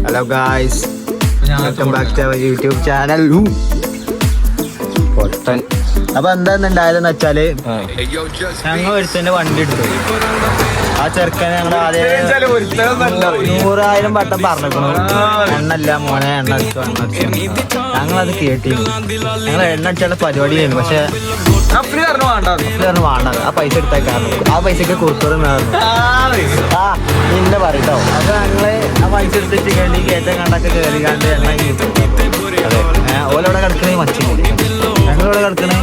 Hello guys, welcome back to our YouTube channel. പൊട്ടൻ. അപ്പൊ എന്താന്നുണ്ടായതെന്ന് വെച്ചാല് ഞങ്ങൾ ഒരുത്തന്റെ വണ്ടി എടുത്തു. ആ ചെറുക്കനെ ഞങ്ങൾ ആദ്യം 100,000 വട്ടം പറഞ്ഞിരിക്കണു, എണ്ണല്ല മോനെ, എണ്ണ അടിച്ചു. ഞങ്ങളത് കേട്ടിരുന്നു. ഞങ്ങൾ എണ്ണ അടിച്ചുള്ള പരിപാടി ചെയ്യുന്നു. പക്ഷെ വേണ്ടത് ആ പൈസ എടുത്തേക്കാണ്. ആ പൈസക്ക് കുറുത്തോറ് നിന്നെ പറയട്ടോ. അത് ഞങ്ങള് ആ പൈസ എടുത്തിട്ട് കേട്ടി കയറ്റം കണ്ടൊക്കെ കയറി കണ്ട് എണ്ണ അതെ ഓലോടെ കിടക്കണേ മച്ചില്ല, ഞങ്ങളിവിടെ കിടക്കണേ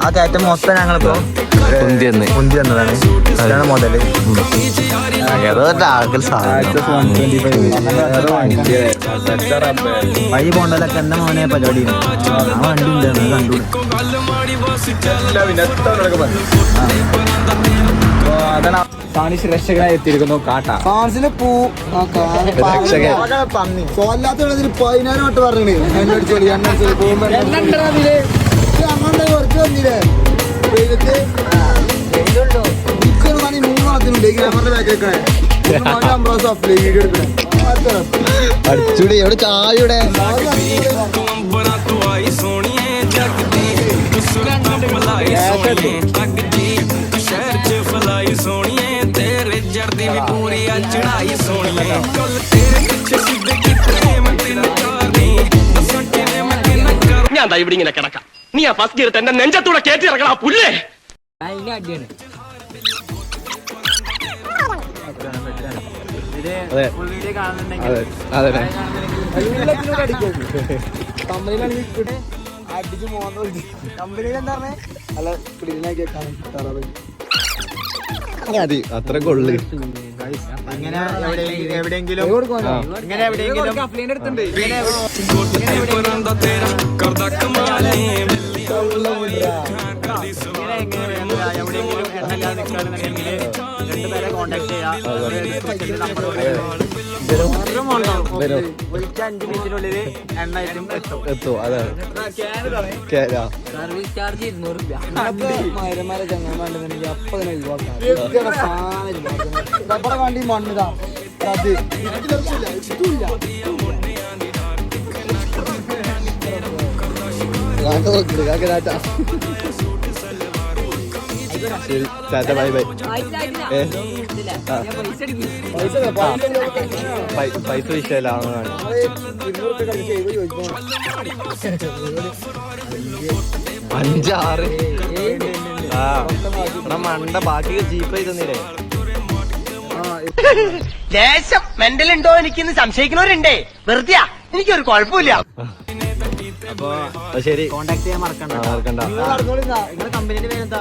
ആ കയറ്റം മൊത്തം ഞങ്ങളിപ്പോ മുന്തി വന്നതാണ്. ഇതാണ് മുതല്. വഴി പോണ്ടല്ലൊക്കെ എന്റെ മോനെ പരിപാടി. ആ വണ്ടി ഉണ്ട് കണ്ടു. രക്ഷകനായി എത്തിയിരിക്കുന്നു. കാട്ടാ ഫാൻസിന് പൂ കൊല്ലാത്തതിന് 10,000 വട്ട് പറഞ്ഞേ അങ്ങനെ കുറച്ച് വന്നില്ലേ. 3 അടിച്ചൂടെ എവിടെ ചായയുടെ ഞാൻ ഇവിടെ ഇങ്ങനെ കിടക്കാം. നീ ആ ഫസ്റ്റ് ഗിയർ എന്റെ നെഞ്ചത്തൂടെ കയറ്റി ഇറക്കണം. ആ പുല്ലേ അടിച്ച് മോന്ന് കമ്പനിയിൽ എന്താ പറഞ്ഞേ? അല്ല ക്ലീനാക്കി അത്ര കൊള്ളു. ഇങ്ങനെ എവിടെയെങ്കിലും ഇങ്ങനെ എവിടെയെങ്കിലും കോണ്ടാക്ട് ചെയ്യാം. 5 മിനിറ്റിനുള്ളിൽ എണ്ണ എത്തും. അതാണ് സർവീസ് ചാർജ് 200 രൂപ. വണ്ടി മണ്ണിതാ അത് ബൈ ബൈ. പൈസ വിഷയമാണ്. 5-6 മണ്ട ബാക്കി ജീപ്പ് തന്നില്ലേ. ദേശം മെന്റലുണ്ടോ എനിക്കിന്ന് സംശയിക്കുന്നവരുണ്ടേ. വെറുതെ എനിക്കൊരു കുഴപ്പമില്ല. അപ്പൊ ശരി, കോണ്ടാക്ട് ചെയ്യാൻ മറക്കണ്ട. മറക്കണ്ട. നിങ്ങളുടെ കമ്പനിയുടെ പേരെന്താ?